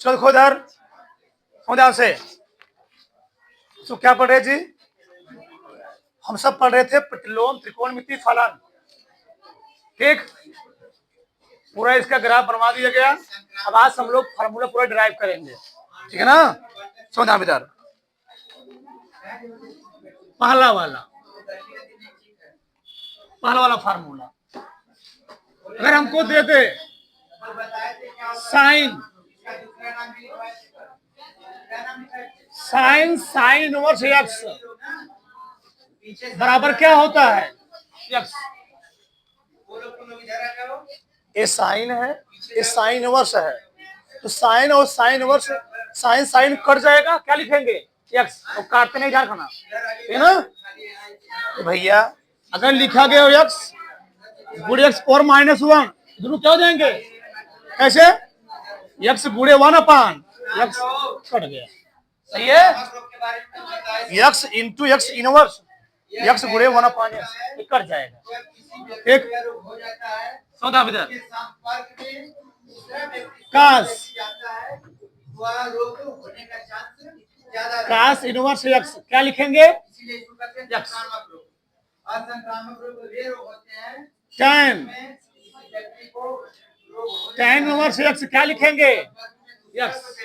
चलो देखो इधर ध्यान से। तो क्या पढ़ रहे जी? हम सब पढ़ रहे थे प्रतिलोम त्रिकोणमिति फलन। ठीक, पूरा इसका ग्राफ बनवा दिया गया। अब आज हम लोग फार्मूला पूरा डिराइव करेंगे, ठीक है ना? ध्यान इधर पहला वाला फार्मूला अगर हमको दे दे साइन इनवर्स एक्स बराबर क्या होता है? एक्स। ये साइन है, ये साइन इनवर्स है, तो साइन और sine inverse, sine sine cut जाएगा, क्या लिखेंगे? एक्स। तो काटते नहीं, ध्यान रखना, है ना? तो भैया अगर लिखा गया एक्स गुड़े एक्स और -1 दोनों क्या हो जाएंगे? कैसे? एक्स गुड़े 1/, एक्स कट गया, सही है? X into x inverse, x गुड़े 1/, ये कट जाएगा। एक सौदा इधर कास इनवर्स एक्स क्या लिखेंगे? एक्स। tan इनवर्स एक्स क्या लिखेंगे? एक्स।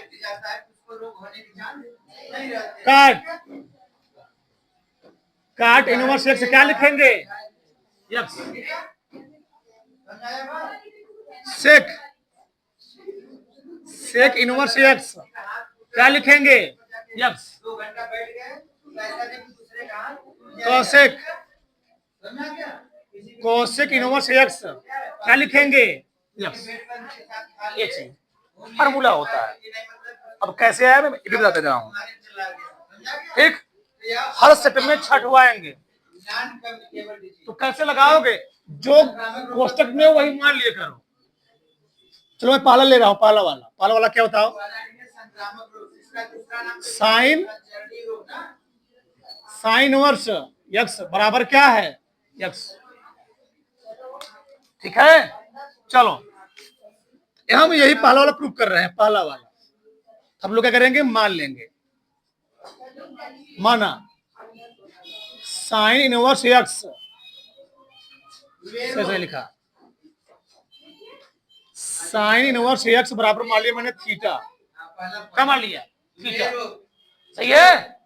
काट इनवर्स एक्स क्या लिखेंगे? एक्स। सेक इनवर्स एक्स क्या लिखेंगे? एक्स। कोसेक इनवर्स एक्स क्या लिखेंगे? एक्स। ये चीज फार्मूला होता है। अब कैसे आया मैं ये बताते जा रहा हूँ। ठीक, हर सेट में छठ आएंगे, तो कैसे लगाओगे? जो कोष्टक में वही मान लिए करो। चलो मैं पहला ले रहा हूँ, पहला वाला क्या बताओ? साइन इनवर्स एक्स बराबर क्या है? एक्स। ठीक है, चलो हम यही पहला वाला प्रूव कर रहे हैं। पहला वाला हम लोग क्या करेंगे? मान लेंगे। माना साइन इनवर्स एक्स, कैसे लिखा? साइन इनवर्स एक्स बराबर मान लिया मैंने थीटा। क्या मान लिया? थीटा। सही है?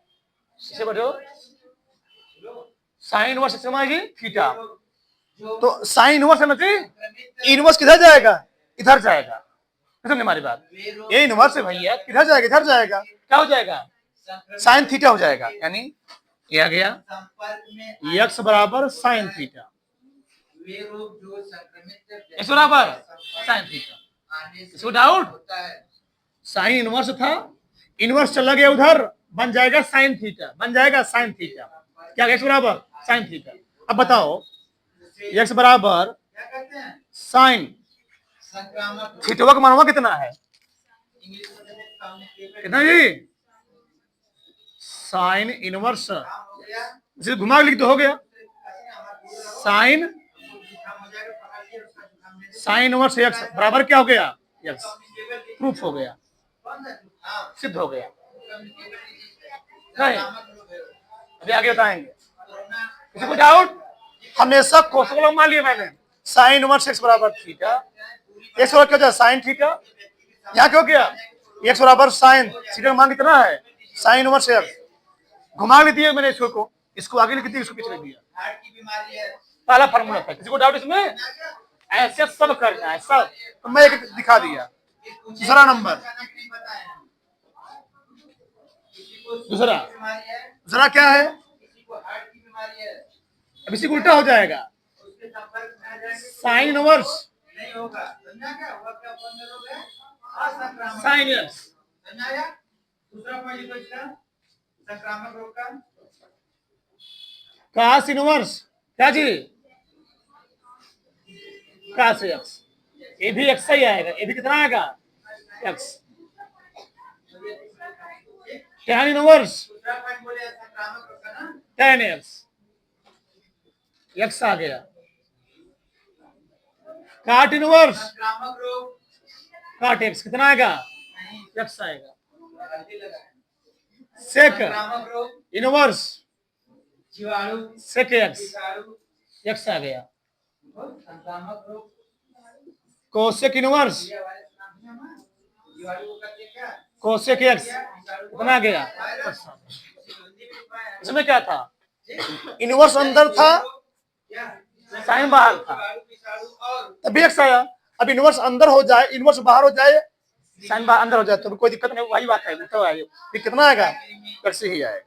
इसे बढ़ो, साइन इनवर्स एक्स मान लीजिए थीटा। तो साइन इनवर्स है ना जी, इनवर्स किधर जाएगा? इधर जाएगा। समझ हमारी बात? ये इनवर्स है भैया, किधर जाएगा? इधर जाएगा। क्या हो जाएगा? साइन थीटा हो जाएगा। यानी ये आ गया एक्स बराबर साइन थीटा, एक्स बराबर साइन थीटा। इसको डाउट? साइन इनवर्स था, इनवर्स चला गया उधर, बन जाएगा साइन थीटा, बन जाएगा साइन थीटा। क्या? एक्स बराबर साइन थीटा। अब बताओ एक्स बराबर साइन थीटा का मान कितना है? कितना जी? साइन इनवर्स इसे घुमा लिख तो हो गया। साइन इनवर्स एक्स बराबर क्या हो गया? एक्स। प्रूफ हो गया, सिद्ध हो गया। नहीं, अभी आगे बताएंगे। किसी को डाउट? हमेशा कोष्टक मान लिया मैंने। साइन इनवर्स एक्स बराबर थीटा, एक्स बराबर क्या? Sine theta. यहाँ क्यों गया? एक्स बराबर साइन थीटा का मान कितना है? Sign inverse x. घुमा भी दिया मैंने इसको आगे लिख दिया, इसको पीछे लिख दिया। पहला फार्मूला था। किसी को डाउट इसमें? ऐसे सब करना है, सब। तो मैं एक दिखा दिया। दूसरा क्या है? अब इसी उल्टा हो जाएगा। साइन इनवर्स साइन एक्स, कास इनवर्स क्या जी? कास एक्स। ये भी एक्स ही आएगा। ये भी कितना आएगा? X. Tan inverse tan x, x आ गया। काट इनवर्स काट एक्स कितना आएगा? एक्स आएगा। सेक इनवर्स सेक एक्स आ गया। कोसेक इनवर्स कोसेक एक्स बना गया। इसमें क्या था? इनवर्स अंदर था, साइन बाहर था, तभी एक्स आया। अब इनवर्स अंदर हो जाए, इनवर्स बाहर हो जाए, साइन बाहर अंदर हो जाए तो कोई दिक्कत नहीं, वही बात है। तो फिर कितना आएगा? एक्स ही आएगा।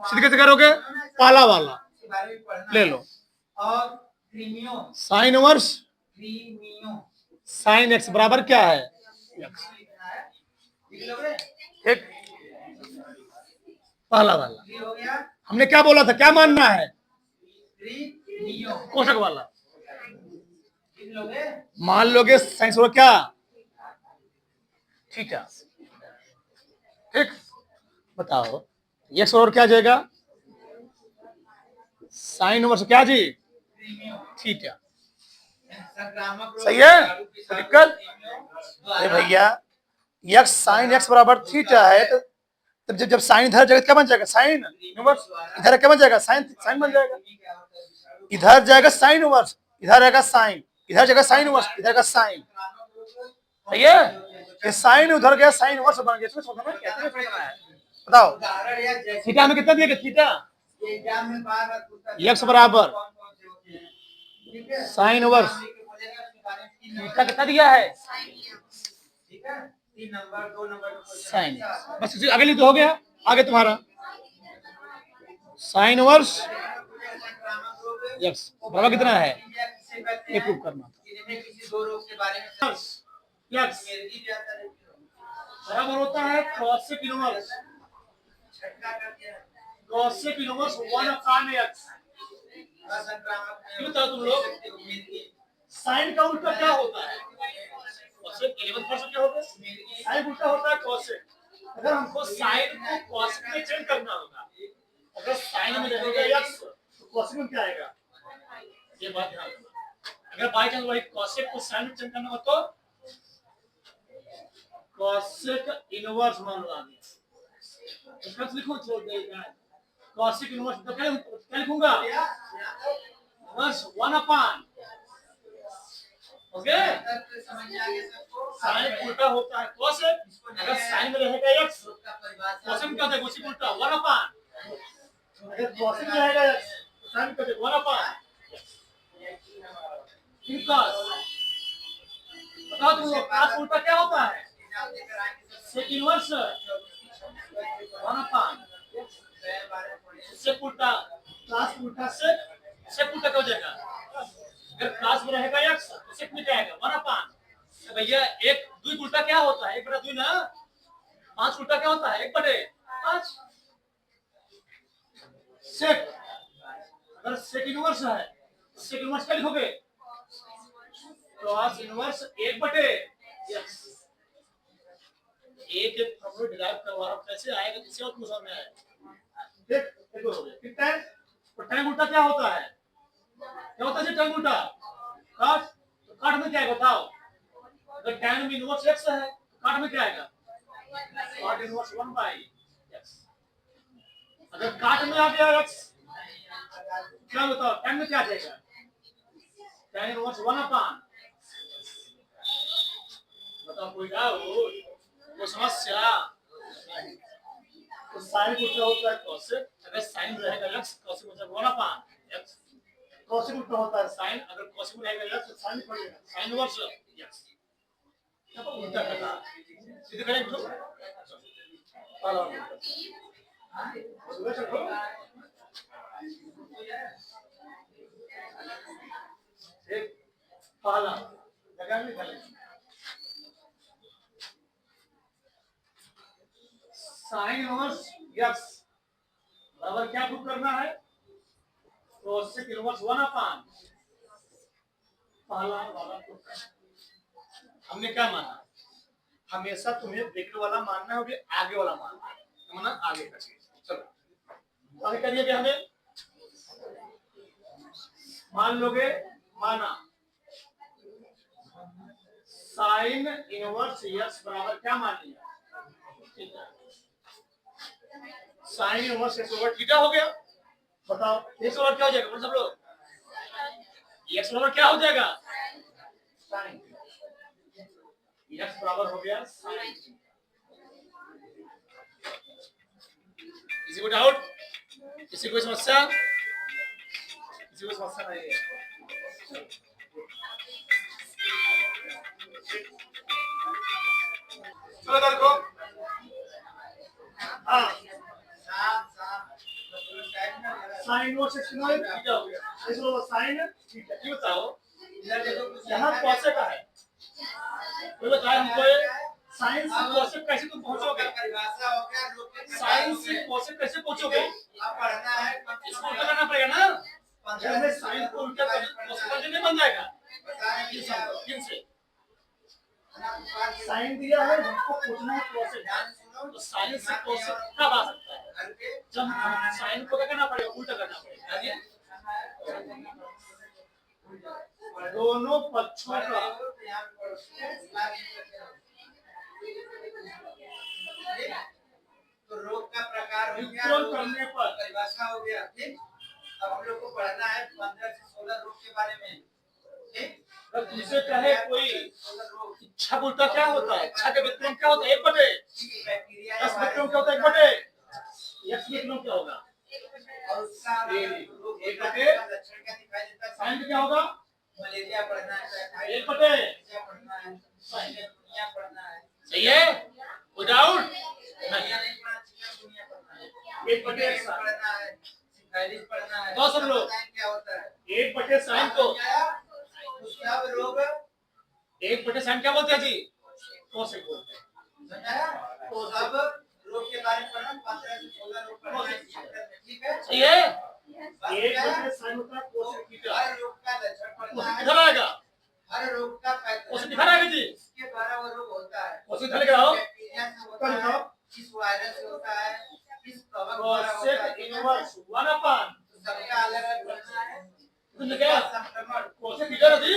सीधे कैसे करोगे? पहला वाला ले लो, साइन इनवर्स साइन एक्स बराबर क्या है? एक्स। ठीक, पहला वाला हमने क्या बोला था, क्या मानना है? कोष्ठक वाला मान लोगे, साइंस हो क्या? ठीक है, ठीक, बताओ एक्स और क्या जाएगा? साइन इनवर्स क्या जी? ठीक है, सही है, दिक्कत अरे भैया, एक्स साइन एक्स बराबर थीटा है, तो तब जब साइन इधर जाएगा क्या बन जाएगा? Sine inverse. इधर क्या बन जाएगा? साइन साइन बन जाएगा। इधर जाएगा साइन इनवर्स, इधर रहेगा साइन, इधर जाएगा साइन इनवर्स, इधर का साइन। सही है, ये साइन उधर गया, साइन इनवर्स बन गया। इसमें समझना कैसे समझना है बताओ। थीटा में कितना दिया? थीटा एक्स बराबर साइन इनवर्स, थीटा कितना दिया है? साइन। बस अगले लिए तो हो गया। आगे तुम्हारा साइन इनवर्स एक्स बराबर कितना है? ये प्रूव करना था। एक्स बराबर होता है cosec inverse, cosec inverse 1/x। क्यों था तुम लोग? साइन का उल्टा क्या होता है? कोसेक 11% क्या होता है? साइन उल्टा होता है कोसेक। अगर हमको साइन को कोसेक में चेंज करना होगा, अगर साइन में रहेगा x तो कोसेक में क्या आएगा? ये बात ध्यान रखना। अगर बाई चांस वही कोसेक को साइन में चेंज करना हो तो कोसेक इनवर्स मान लो आ गया। इसका लिखो, छोड़ देगा कोसेक इनवर्स तो क्या लिखूंगा? Inverse 1/, okay. साइन उल्टा होता है कोसेक, अगर साइन में रहेगा x कोसेक में क्या होता है? कोसेक उल्टा 1/, अगर कोसेक में रहेगा x तो साइन का 1/। ठीक है, बताओ तुम लोग cos उल्टा क्या होता है? सेक इनवर्स 1/, सेक उल्टा cos उल्टा सेक उल्टा क्या हो जाएगा? अगर cos में रहेगा x तो सेक में क्या आएगा? 1/। तो भैया एक दुई उल्टा क्या होता है? 1/2 ना। 5 उल्टा क्या होता है? 1/5। सेक, अगर सेक इनवर्स है, सेक इनवर्स क्या लिखोगे? cos inverse 1/x। एक फॉर्मूला डिराइव करवा रहा हूं, कैसे आएगा किसी और को समझ में आएगा। देख देखो हो गया। ठीक है, तो tan उल्टा क्या होता है? क्या होता है tan उल्टा? काट, तो काट में क्या आएगा बताओ? अगर tan में इनवर्स x है तो काट में क्या आएगा? cot inverse 1/x। अगर काट में आ गया x क्या बताओ? tan में क्या आ जाएगा? tan inverse 1/। बताओ कोई डाउट, कोई समस्या? तो साइन उल्टा होता है कोसेक, अगर साइन रहेगा x कोसेक मतलब 1/x। कोसेक उल्टा होता है साइन, अगर कोसेक में रहेगा x तो साइन पड़ेगा साइन इनवर्स x। अब उल्टा करना सीधे करेंगे तो चलो एक पहला लगा में गले साइन इनवर्स x बराबर क्या प्रूव करना है? Cosec inverse 1/। पहला वाला प्रूव करना। हमने क्या माना? हमेशा तुम्हें ब्रैकेट वाला मानना है, आगे वाला मानना है, माना आगे का चीज। चलो आगे करिए क्या हमें मान लोगे? माना साइन इनवर्स एक्स बराबर क्या मान लिया? Theta. Sign inverse x over theta हो गया। बताओ एक्स बराबर क्या हो जाएगा सब लोग? एक्स बराबर क्या हो जाएगा? साइन। एक्स बराबर हो गया साइन। किसी को डाउट? किसी को समस्या? किसी को समस्या नहीं है? चलो देखो। हाँ साइन और सेक्शन में थीटा हो गया। इसको साइन थीटा। ये बताओ यहाँ कोसेक का है, कोई बताए हमको साइन से कोसेक कैसे तुम पहुंचोगे? साइन से कोसेक कैसे पहुंचोगे? इसको उल्टा करना पड़ेगा ना। जब मैं साइन को उल्टा कर कोसेक नहीं बन जाएगा। किन से साइन दिया है हमको पूछना है कोसेक। तो साइन से कोसेक कब आ सकता है? जब साइन को क्या करना पड़ेगा? उल्टा करना पड़ेगा। दोनों पक्षों का तो रोग का प्रकार विकर्ण करने पर परिभाषा हो गया। ठीक, अब हम लोग को पढ़ना है 15 से 16 रोग के बारे में। ठीक, अब तुमसे कहे कोई इच्छा उल्टा क्या होता है? इच्छा के विकर्ण क्या होता है? 1/10 विकर्ण क्या होता है? 1/10 x विकर्ण क्या होगा? और उसका लक्षण क्या दिखाई देता है? साइन क्या होगा? मलेरिया पढ़ना है, 1/10 पढ़ना है, चिकनगुनिया पढ़ना है। सही है? कोई डाउट नहीं पढ़ना, चिकनगुनिया पढ़ना है, 1/10 पढ़ना है, सिफाइलिस पढ़ना है। तो सब लोग क्या होता है? 1/10 साइन को सब रोग 1/10 साइन क्या बोलते हैं जी? कोसेक बोलते हैं। समझाया? तो सब रोग के बारे में पढ़ना, 15 से 16 रोग पढ़ना है। ठीक है? सही है? 1/10 साइन होता है कोसेक थीटा। हर रोग का लक्षण पढ़ना है। किधर आएगा? हर रोग का कोसेक दिखा रहा है जी? इसके द्वारा वो रोग होता है। कोसेक दिखा लगाओ। बैक्टीरिया से होता है, किस वायरस से होता है, किस कवक द्वारा होता कोसेक है। इनवर्स 1/, सबका अलग-अलग पढ़ना है। तुमने क्या संक्रमण कोसेक इधर थी,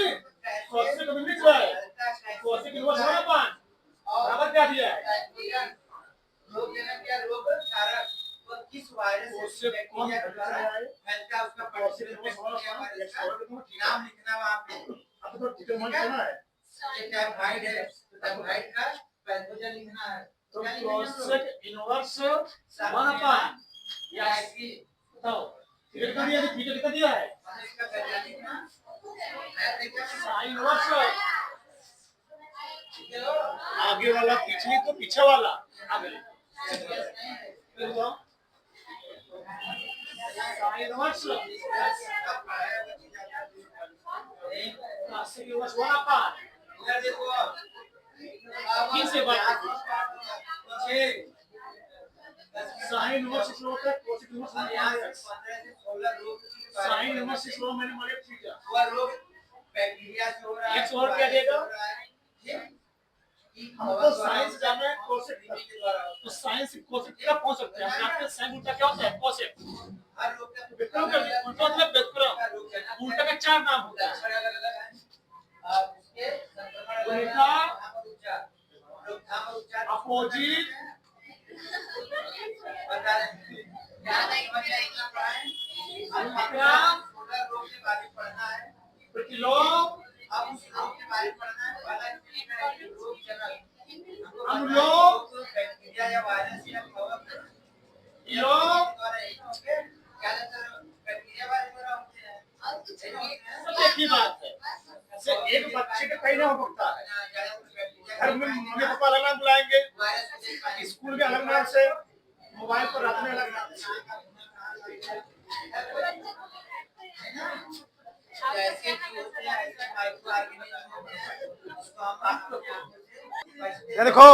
कोसेक कभी लिख रहा है, कोसेक इनवर्स 1/, बराबर क्या दिया है? रोग जनक या रोग कारक वो किस वायरस से बैक्टीरिया द्वारा फैलता है, उसका नाम लिखना वहाँ पे। अब तो डिटरमाइन करना है। ये टाइफाइड है, तो टाइफाइड का पैथोजन लिखना है। तो कोसेक इनवर्स 1/, यस बताओ थीटा कितना दिया है? थीटा कितना दिया है? इसका वैज्ञानिक नाम साइन इनवर्स आगे वाला पीछे तो पीछे वाला आगे फिर बताओ साइन इनवर्स कोसेक इनवर्स 1/, इधर देखो किन से बात साइन इनवर्स इसलिए होता है कोसेक इनवर्स 1/, साइन इनवर्स इसलिए मैंने मारे थीटा। वह रोग बैक्टीरिया से हो रहा है। एक्स और क्या देगा? हमको तो साइंस जाना है कोसेक के द्वारा, तो साइंस कोसेक तक पहुंच सकते हैं। आपके साइन उल्टा क्या होता है? कोसेक। हर रोग का विक्रम का उल्टा मतलब विक्रम, उल्टा का 4 नाम होता है। लक्षण अलग-अलग हैं। उसके संक्रमण उल्टा, रोकथाम और उपचार अपोजिट, बता रहे क्या नहीं बचा इतना पढ़ाएं। रोग के बारे में पढ़ना है। प्रतिलोम, अब उस रोग के बारे में पढ़ना है। वाला रोग जनक हम लोग बैक्टीरिया या वायरस या कवक लोग क्या बैक्टीरिया वायरस द्वारा होते हैं। सब एक ही बात है। से एक बच्चे का कहीं ना हो सकता है। घर में मम्मी पापा अलग नाम बुलाएंगे, स्कूल के अलग नाम से, मोबाइल पर रखने अलग नाम से। ऐसे होते हैं, ऐसे माइक्रो ऑर्गेनिज्म होते हैं, उसको हम बात करते हैं। ये देखो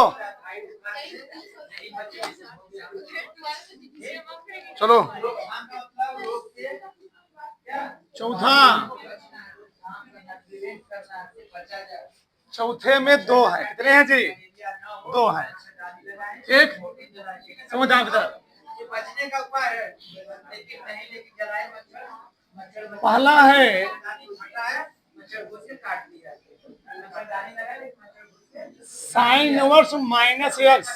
चलो चौथा, चौथे में 2 है। कितने हैं जी? 2 हैं। ठीक, समझ आप इधर। बचने का उपाय है, लेकिन नहीं, लेकिन जलाए मच्छर पहला है मच्छर को से काट लिया। Sine inverse minus x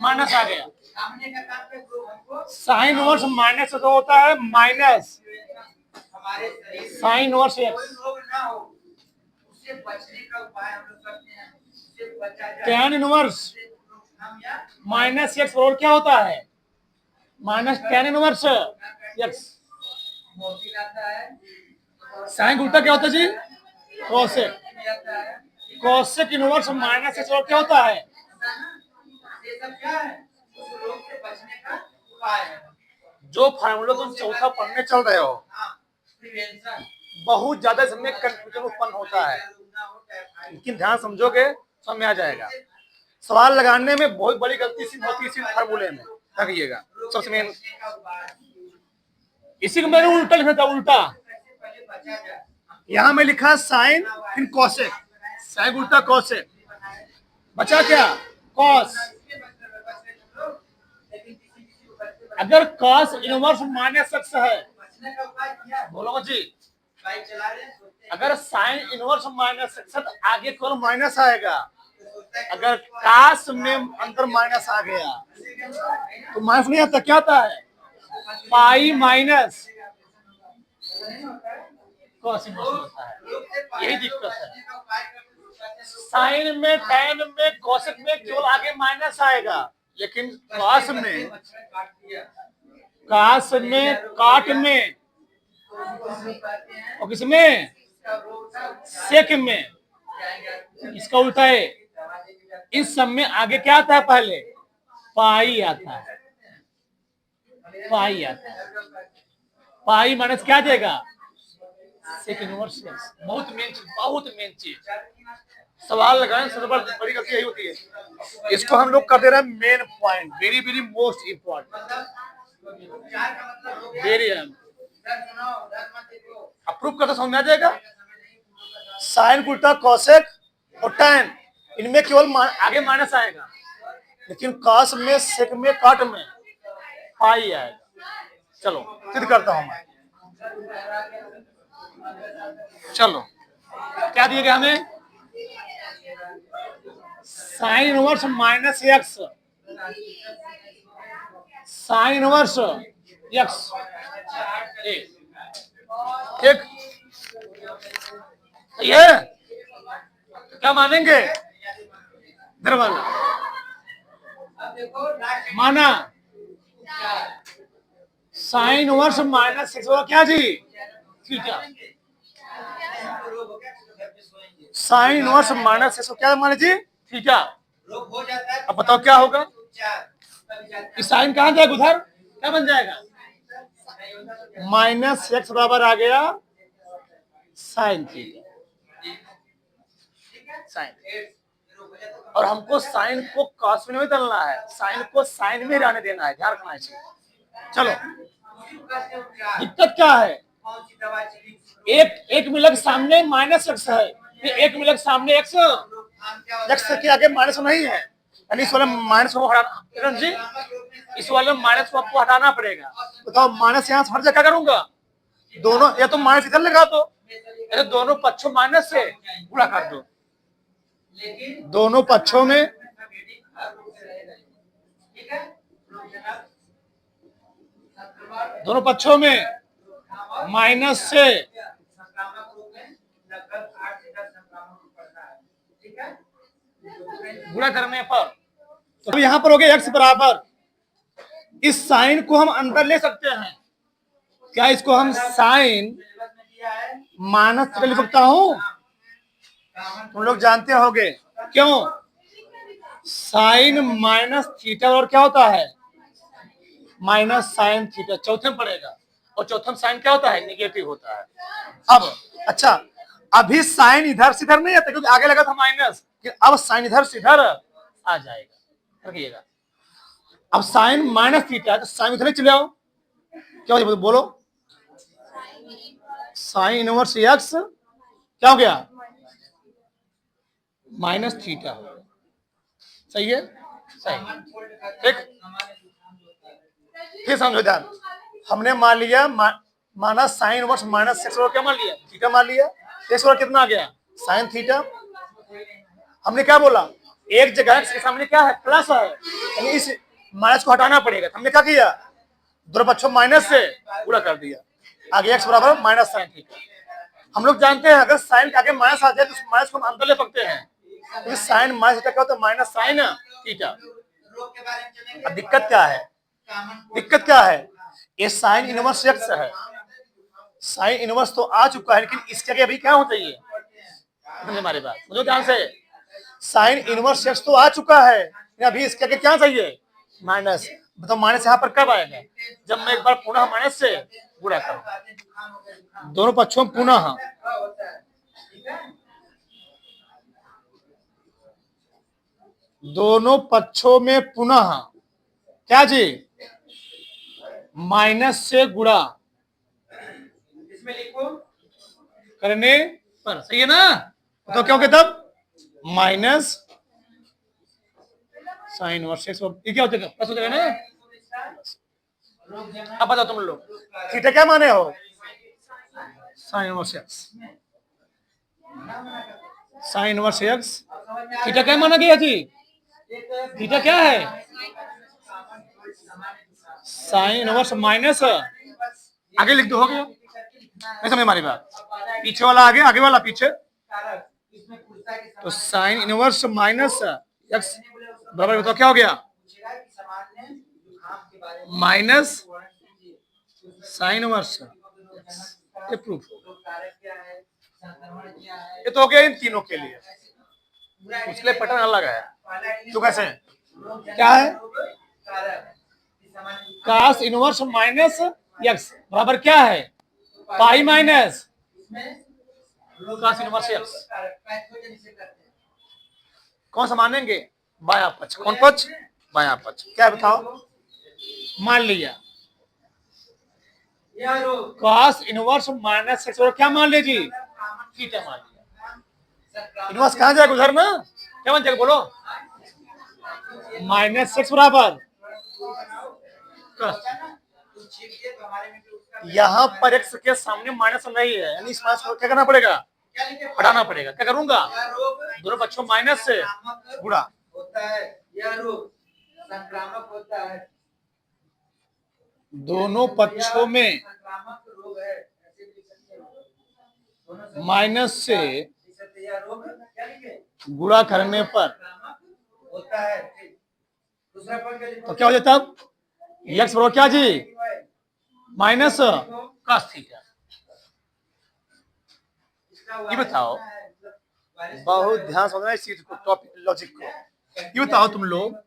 minus आ गया। सामने का काम पे प्रूव हमको साइन इनवर्स माइनस तो होता है माइनस हमारे शरीर में साइन इनवर्स कोई एक्स। रोग ना हो, उससे बचने का उपाय हम लोग करते हैं, उससे बचा जाए। टेन इनवर्स हम या माइनस एक्स और क्या होता है माइनस टेन इनवर्स एक्स। मोती लाता है, साइन उल्टा क्या होता है जी कोसेक। आता है, कोसेक इनवर्स माइनस एक्स और क्या होता है ये सब क्या है? उस रोग से बचने का उपाय है। जो फार्मूला तुम चौथा पढ़ने चल रहे हो हाँ, प्रिवेंशन। बहुत ज्यादा इसमें कंफ्यूजन उत्पन्न होता है, लेकिन ध्यान समझोगे समझ में आ जाएगा। सवाल लगाने में बहुत बड़ी गलती सी होती है इसी फार्मूले में, रखिएगा सबसे मेन। इसी को मैंने उल्टा लिखा था, उल्टा पहले बचा जाए। यहाँ में लिखा साइन फिर कोसेक, साइन उल्टा कोसेक, बचा क्या कॉस। अगर कॉस इनवर्स माइनस एक्स है, बचने का उपाय क्या है? बोलो जी, बाइक चला रहे हैं, सोचते हैं अगर साइन इनवर्स माइनस एक्स है तो आगे कौन माइनस आएगा। तो सोचता है अगर कास में अंदर माइनस आ गया तो माइनस नहीं आता, क्या आता है पाई माइनस कॉस इनवर्स होता है। यही दिक्कत है, साइन में टैन में कोसेक में केवल आगे माइनस आएगा, लेकिन कॉस में काट में और किसमें सेक में, इसका उल्टा है। इस सब में आगे क्या आता है पहले पाई आता है, पाई आता है। पाई माइनस क्या देगा सेक इनवर्स एक्स। बहुत मेन चीज सवाल लगाने सबसे बड़ी गलती यही होती है। इसको हम लोग कर दे रहे हैं main point, very very most important, very approve करते समझ में आ जाएगा। साइन उल्टा कोसेक और टैन, इनमें केवल आगे माइनस आएगा, लेकिन कॉस में सेक में काट में पाई आएगा। चलो सिद्ध करता हूं मैं। चलो क्या दिया गया हमें sign inverse minus x, sign inverse x ठीक ये क्या मानेंगे दरवाजा अब देखो लास्ट माना साइन इनवर्स माइनस एक्स होगा क्या जी थीटा। रोग हो गया तो घर पे सोएंगे। साइन इनवर्स माइनस एक्स क्या माने जी थीटा। रोग हो जाता है अब बताओ क्या होगा, उपचार तब जाता है। इस साइन कहां जाएगा उधर, क्या बन जाएगा नहीं होता तो क्या? माइनस एक्स बराबर आ गया साइन थीटा, साइन। रोग हो जाता है और हमको साइन को कॉस में नहीं बदलना है, साइन को साइन में रहने देना है, ध्यान रखना चाहिए। चलो तो कैसे उपचार? दिक्कत क्या है, कौन सी दवा चली? एक मिलक सामने माइनस एक्स है, फिर एक मिलक सामने एक्स रोकथाम क्या होता एक्स के आगे माइनस नहीं है, यानी इस वाले माइनस को हटाना किरण जी, इस वाले माइनस को आपको हटाना पड़ेगा। बताओ माइनस यहाँ से हट जाए क्या करूंगा, दोनों या तो माइनस इधर लगा दो या तो दोनों पक्षों माइनस से गुणा कर दो, लेकिन दोनों पक्षों में ठीक है? रोग जनाब, संक्रमण दोनों पक्षों में माइनस से संक्रामक रोग में लगभग 8 से 10 संक्रामक रोग पड़ता है। ठीक है? गुणा करने पर तो यहाँ पर हो गया एक्स बराबर, इस साइन को हम अंदर ले सकते हैं क्या, इसको हम साइन सिलेबस में दिया है माइनस लिख सकता हूँ, तुम लोग जानते होगे क्यों, साइन माइनस थीटा और क्या होता है माइनस साइन थीटा, चौथे में पड़ेगा, और चौथे में साइन क्या होता है निगेटिव होता है। अब अच्छा अभी साइन इधर से इधर नहीं आता क्योंकि आगे लगा था माइनस, अब साइन इधर से इधर आ जाएगा, रखिएगा। अब साइन माइनस थीटा तो साइन इधर चले आओ, क्या हो बोलो साइन इनवर्स एक्स क्या हो गया माइनस थीटा हो गया, सही है सही ठीक। फिर समझो ध्यान, हमने मान लिया माना साइन इनवर्स माइनस एक्स क्या मान लिया थीटा मान लिया, एक्स कितना आ गया साइन थीटा। हमने क्या बोला, एक जगह x के सामने क्या है, प्लस है, यानी इस माइनस को हटाना पड़ेगा। हमने क्या किया, दोनों पक्षों माइनस से गुणा कर दिया, आगे x बराबर माइनस साइन थीटा। हम लोग जानते हैं अगर साइन के आगे माइनस आ जाए तो उस माइनस को हम अंदर ले सकते हैं, क्योंकि साइन माइनस थीटा क्या होता है, माइनस साइन थीटा। रोग के बारे में चलेंगे। अब दिक्कत क्या है, दिक्कत क्या है, ये साइन इनवर्स x है, साइन इनवर्स तो आ चुका है, लेकिन इसके आगे अभी क्या होना चाहिए, समझे हमारी बात, मुझे ध्यान से, साइन इनवर्स x तो आ चुका है, अभी इसके आगे क्या चाहिए, माइनस। तो माइनस यहाँ पर कब आएगा, जब मैं एक बार पुनः माइनस से गुणा करूं, दोनों पक्षों में पुनः, दोनों पक्षों में पुनः क्या जी, माइनस से गुणा इसमें लिखो करने पर, सही है ना। तो क्या हो गया तब, माइनस साइन इनवर्स x, ये क्या हो जाएगा, प्लस हो जाएगा ना। अब बताओ तुम लोग, थीटा क्या माने हो, sine inverse x, sine inverse x, theta क्या माना गया जी, थीटा क्या है, साइन इनवर्स माइनस, आगे लिख दो, हो गया, नहीं समझ हमारी बात, पीछे वाला आगे, आगे वाला पीछे, तो साइन इनवर्स माइनस x बराबर, बताओ क्या हो गया, माइनस साइन इनवर्स, ये प्रूफ, ये तो हो गया इन तीनों के लिए, उसके लिए पैटर्न अलग है। तो कैसे, क्या है, कास इनवर्स माइनस x बराबर क्या है, pi minus cos inverse x। कौन सा मानेंगे, बायां पक्ष, कौन पक्ष, बायां पक्ष, क्या बताओ, मान लिया cos इनवर्स माइनस x, क्या मान लीजिए, थीटा मान लिया, इनवर्स कहां जाएगा उधर ना, क्या बन जाएगा बोलो, माइनस x बराबर, यहाँ पर x के सामने माइनस नहीं है, यानी इस माइनस को क्या करना पड़ेगा, हटाना पड़ेगा, क्या करूंगा, दोनों पक्षों माइनस से गुणा होता है, यह रोग संक्रामक होता है, दोनों पक्षों में संक्रामक रोग है, ऐसे लिख सकते हो, माइनस से यह रोग क्या लिखे, गुणा करने पर होता है। दूसरा पॉइंट तो क्या हो जाता, अब x बराबर क्या जी, माइनस cos थीटा। ये बताओ, बहुत ध्यान से समझना इस चीज को, टॉपिक लॉजिक को, ये बताओ तुम लोग,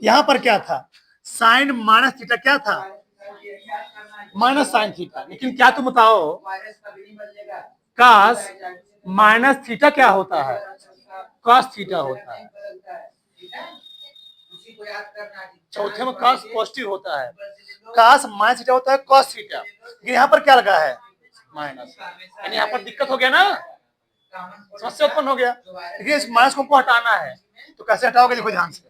यहां पर क्या था, साइन माइनस थीटा क्या था, माइनस साइन थीटा, लेकिन क्या तुम बताओ, cos माइनस थीटा क्या होता है, cos थीटा होता है, चौथे में cos पॉजिटिव होता है, cos माइनस थीटा होता है cos थीटा, लेकिन यहाँ पर क्या लगा है, माइनस, यानी यहाँ पर दिक्कत हो गया ना, समस्या उत्पन्न हो गया, लेकिन इस माइनस को हटाना है, तो कैसे हटाओगे, देखो ध्यान से,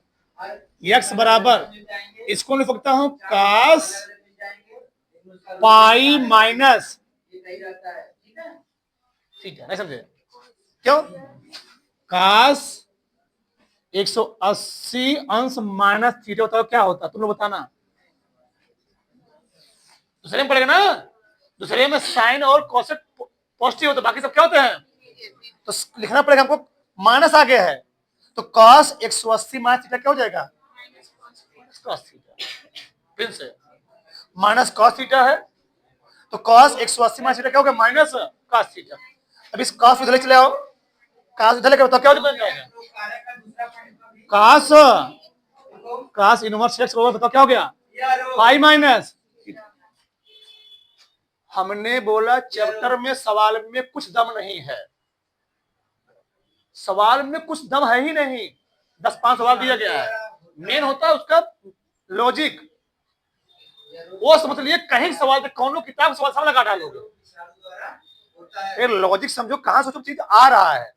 x बराबर, इसको लिख सकता हूं cos पाई माइनस थीटा, नहीं समझे क्यों, cos 180 अंश माइनस थीटा होता है, क्या होता है तुम लोग बताना, दूसरे में पड़ेगा ना, दूसरे में साइन और कोसेक पॉजिटिव होता है, बाकी सब क्या होते हैं, तो लिखना पड़ेगा हमको, माइनस आगे है, तो cos 180 माइनस थीटा क्या हो जाएगा, cos थीटा, फिर से माइनस cos थीटा है, तो cos 180 माइनस थीटा क्या हो गया, माइनस cos थीटा। अब इस cos इधर चले आओ, cos इधर लेके बताओ क्या हो जाएगा, cos इनवर्स x बराबर बताओ क्या हो गया, पाई माइनस, हमने बोला चैप्टर में सवाल में कुछ दम नहीं है, सवाल में कुछ दम है ही नहीं, 10-5 सवाल दिया गया है, मेन होता है उसका लॉजिक, वो समझ लिए कहीं सवाल कौन किताब सवाल सब लगा डालोगे, फिर लॉजिक समझो कहां से सब चीज आ रहा है,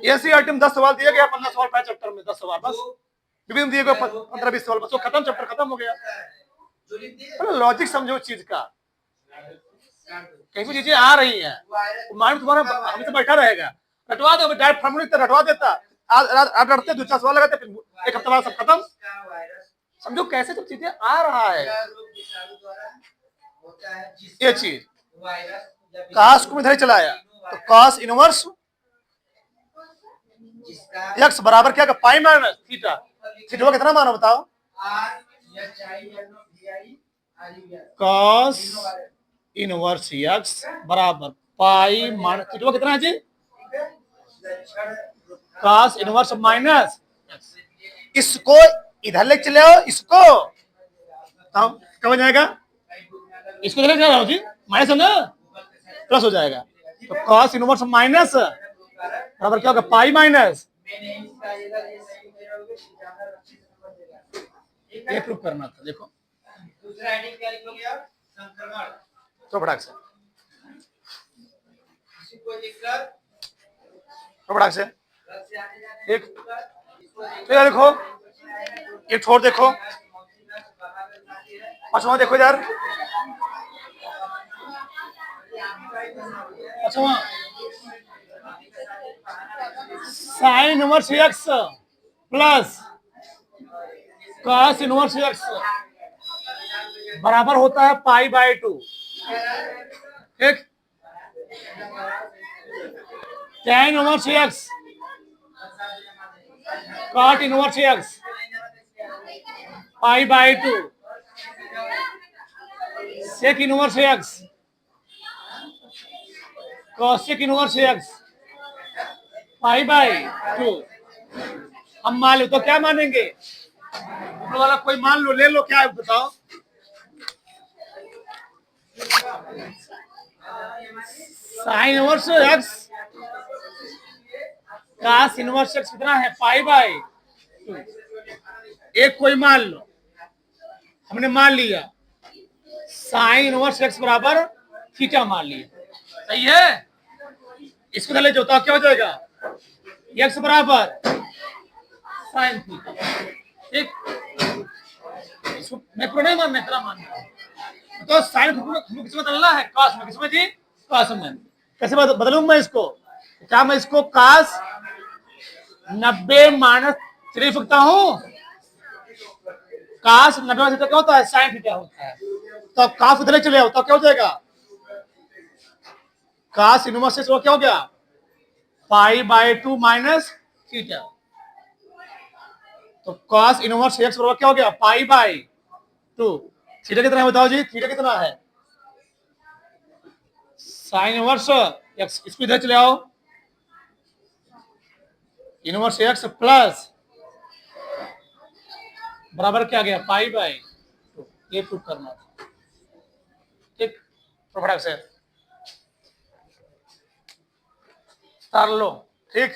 एनसीईआरटी में 10 सवाल दिया गया, 15 सवाल पहले चैप्टर में, 10 सवाल बस, विभिन्न दिए गए 15-20 सवाल बस, वो खत्म, चैप्टर खत्म हो गया, लॉजिक समझो चीज का, कहीं भी चीजें आ रही हैं, माइंड तुम्हारा हमेशा बैठा रहेगा, रटवा दो, डायरेक्ट फॉर्मूले से रटवा देता। आज रटते, 2-4 सवाल लगाते, फिर एक हफ्ते बाद सब खत्म। इसका वायरस समझो कैसे सब चीजें आ रहा है। का रोग विषाणु द्वारा होता है, जिसका ये चीज वायरस या काश को इधर चलाया तो कॉस इनवर्स जिसका एक्स बराबर क्या का पाई माइनस थीटा। थीटा का कितना मान है बताओ? आर या चाई या नो वीआई आर कॉस इनवर्स एक्स बराबर पाई माइनस थीटा कितना है जी? लक्षण कॉस इनवर्स माइनस। इसको इधर ले चले आओ, इसको क्या हो जाएगा? इसको इधर ले चले आओ जी, माइनस है ना, प्लस हो जाएगा। तो कॉस इनवर्स माइनस बराबर क्या होगा? Pi minus. मैंने इसका ये सही दे रहा हूँ कि ज्यादा अच्छे से समझ लेगा। ये प्रूव करना था। देखो दूसरा हेडिंग क्या लिखोगे आप? संक्रमण। तो फटाक से, किसी को देखकर तो फटाक से घर से आने जाने एक तो यार देखो, एक छोड़ देखो, पांचवा देखो यार, पांचवा sine inverse X plus cos inverse X बराबर होता है पाई बाय 2। ठीक, tan inverse X cot inverse X pi by 2 sec inverse X cosec inverse X pi by 2। हम मान लो तो क्या मानेंगे? ऊपर वाला कोई मान लो, ले लो, क्या है बताओ? साइन इनवर्स एक्स कास इनवर्स एक्स कितना है? Pi by 2। एक कोई मान लो, हमने मान लिया साइन इनवर्स एक्स बराबर थीटा मान लिया, सही है। इसको ले जो तो क्या हो जाएगा? एक्स बराबर साइन थीटा। ठीक, इसको मैक्रो नहीं मानना, इतना मानना। तो साइन हमको किसमें बदलना है? कॉस में। किसमें जी? कॉस में। कैसे बदलूं मैं इसको? क्या मैं इसको कॉस 90 माइनस 3 सकता हूं? कॉस 90 माइनस क्या होता है? साइन थीटा होता है। तो कॉस उधर चले आओ तो क्या हो जाएगा? कॉस इनवर्स एक्स क्या हो गया? पाई बाय 2 माइनस थीटा। तो कॉस इनवर्स एक्स बराबर क्या हो गया? पाई बाय 2। थीटा कितना है बताओ जी? थीटा कितना है? साइन इनवर्स एक्स, इसको इधर चले आओ, इनवर्स एक्स प्लस बराबर क्या गया? पाई बाय 2। ये प्रूव करना था। ठीक, तो फटाक से तार लो। ठीक।